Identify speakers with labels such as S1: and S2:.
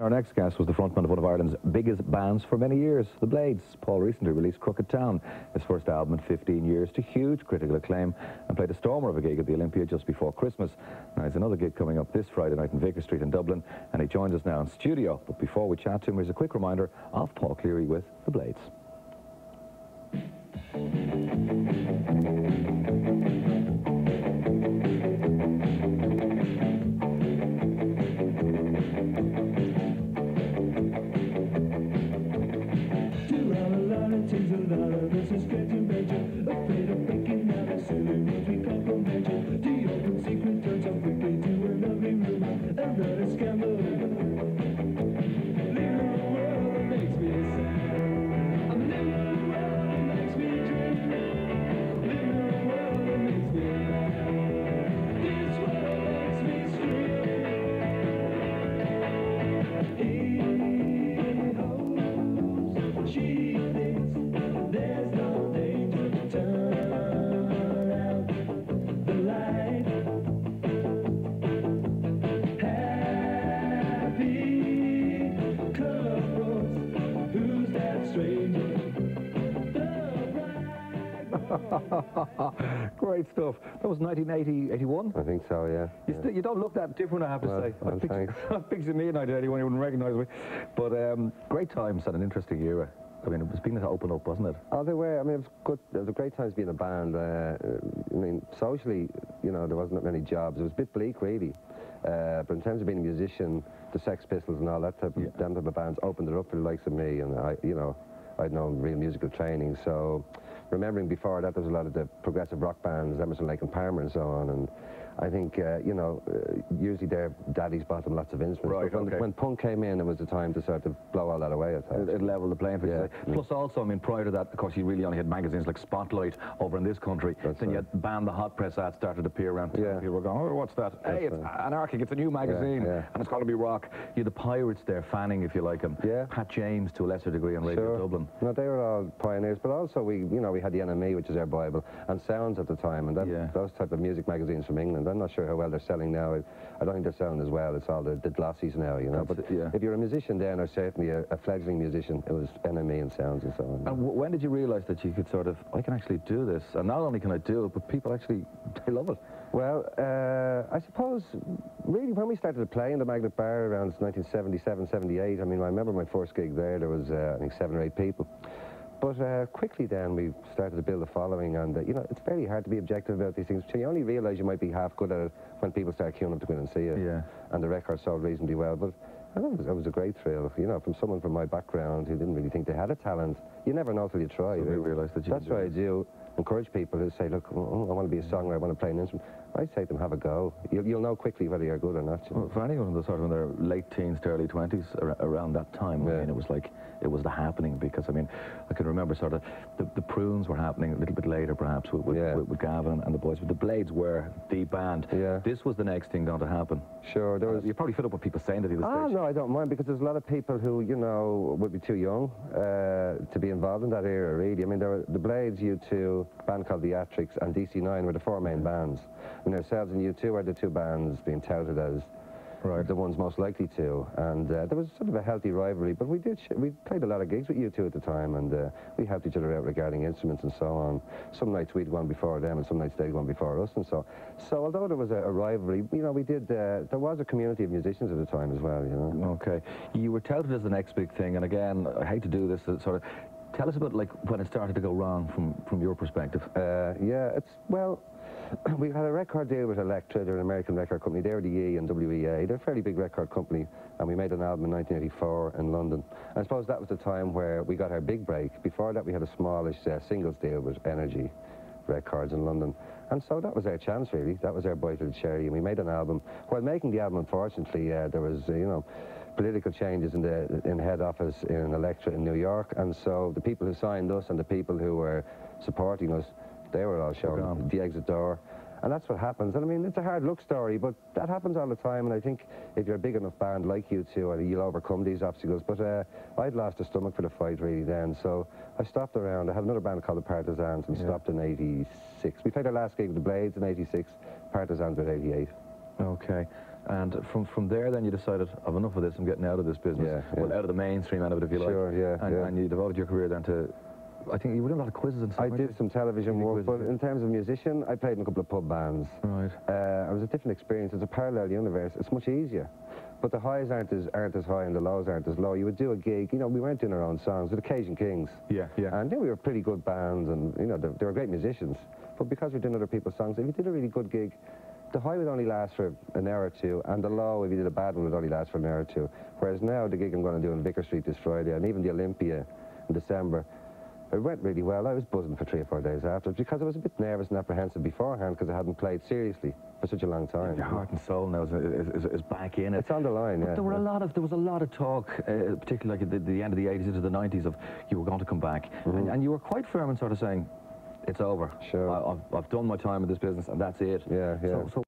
S1: Our next guest was the frontman of one of Ireland's biggest bands for many years, The Blades. Paul recently released Crooked Town, his first album in 15 years, to huge critical acclaim, and played a stormer of a gig at the Olympia just before Christmas. Now, there's another gig coming up this Friday night in Vicar Street in Dublin, and he joins us now in studio. But before we chat to him, here's a quick reminder of Paul Cleary with The Blades. Great stuff. That was 1980, 81?
S2: I think so, yeah.
S1: You don't look that different, I have to say.
S2: Well, thanks.
S1: I pictured me in 1981, you wouldn't recognise me. But great times and an interesting era. I mean, it was beginning to open up, wasn't it?
S2: Oh, they were. I mean, it was good. It was a great time to be in a band. I mean, socially, you know, there wasn't that many jobs. It was a bit bleak, really. But in terms of being a musician, the Sex Pistols and all that type of, them type of bands opened it up for the likes of me, and I'd known real musical training, so remembering before that there was a lot of the progressive rock bands, Emerson, Lake and Palmer and so on, and I think, usually their daddies bought them lots of instruments.
S1: Right,
S2: when punk came in, it was the time to sort of blow all that away, I thought.
S1: It leveled the playing field.
S2: Yeah.
S1: Plus also, I mean, prior to that, of course, you really only had magazines like Spotlight over in this country. Then you had Band the Hot Press ads started to appear around town. People were going, oh, what's that? Hey, it's anarchic, it's a new magazine, and it's going to be rock. You had the Pirates there fanning, if you like them. Yeah. Pat James, to a lesser degree, on Radio Dublin.
S2: No, they were all pioneers, but also we had the NME, which is our Bible, and Sounds at the time, and those type of music magazines from England. I'm not sure how well they're selling now. I don't think they're selling as well. It's all the glossies now, you know. But if you're a musician then, or certainly a fledgling musician, it was NME and Sounds and so on.
S1: And when did you realise that you could sort of, I can actually do this, and not only can I do it, but people actually, they love it?
S2: Well, I suppose, really, when we started to play in the Magnet Bar around 1977, 78, I mean, I remember my first gig there was, I think, 7 or 8 people. But quickly then we started to build a following, and it's very hard to be objective about these things. You only realise you might be half good at it when people start queuing up to go in and see you. And the record sold reasonably well. But it was a great thrill, from someone from my background who didn't really think they had a talent. You never know till you try.
S1: So you realise that you
S2: That's why I do encourage people who say, look, I want to be a songwriter, I want to play an instrument. I say to them, have a go. You'll know quickly whether you're good or not.
S1: Well, for anyone in the sort of in their late teens to early 20s, around that time, I mean, it was like, it was the happening, because, I mean, I can remember sort of, the Prunes were happening a little bit later, perhaps, with Gavin and the boys, but the Blades were the band. This was the next thing going to happen.
S2: Sure, there was...
S1: You're probably fed up with people saying that he was stage.
S2: No, I don't mind, because there's a lot of people who, would be too young to be involved in that era, really. I mean, there were the Blades, U2, a band called The Atrics, and DC9 were the 4 main bands. I mean, ourselves and U2 are the 2 bands being touted as the ones most likely to, and there was sort of a healthy rivalry, but we played a lot of gigs with U2 at the time, and we helped each other out regarding instruments and so on. Some nights we'd gone before them, and some nights they'd gone before us, and so although there was a rivalry, we did, there was a community of musicians at the time as well,
S1: Okay. You were touted as the next big thing, and again, I hate to do this, sort of, tell us about, like, when it started to go wrong from your perspective.
S2: We had a record deal with Elektra, they're an American record company. They're the E and WEA. They're a fairly big record company, and we made an album in 1984 in London. And I suppose that was the time where we got our big break. Before that, we had a smallish singles deal with Energy Records in London. And so that was our chance, really. That was our bite of the cherry, and we made an album. While making the album, unfortunately, there was, political changes in head office in Elektra in New York, and so the people who signed us and the people who were supporting us, they were all shown the exit door. And that's what happens. And I mean, it's a hard luck story, but that happens all the time. And I think if you're a big enough band like U2, you'll overcome these obstacles. But I'd lost the stomach for the fight, really, then. So I stopped around. I had another band called the Partisans and stopped in 86. We played our last gig with the Blades in 86, Partisans with 88.
S1: Okay. And from there, then you decided, I've enough of this, I'm getting out of this business.
S2: Yeah.
S1: Well, out of the mainstream end of it, if you like.
S2: Sure, yeah,
S1: And you devoted your career then to, I think you were doing a lot of quizzes and stuff.
S2: I did some television work, but in terms of musician, I played in a couple of pub bands.
S1: Right.
S2: It was a different experience. It's a parallel universe. It's much easier. But the highs aren't as high and the lows aren't as low. You would do a gig, you know, we weren't doing our own songs, with the Cajun Kings.
S1: Yeah.
S2: And we were pretty good bands, and, you know, they were great musicians. But because we're doing other people's songs, if you did a really good gig, the high would only last for an hour or two, and the low, if you did a bad one, would only last for an hour or two. Whereas now, the gig I'm going to do in Vicar Street this Friday, and even the Olympia in December, it went really well. I was buzzing for 3 or 4 days after, because I was a bit nervous and apprehensive beforehand, because I hadn't played seriously for such a long time.
S1: Your heart and soul now is back in it.
S2: It's on the line, yeah.
S1: There was a lot of talk, particularly like at the end of the 80s into the 90s, of you were going to come back, and you were quite firm in sort of saying, it's over.
S2: Sure.
S1: I've done my time in this business, and that's it.
S2: Yeah.
S1: So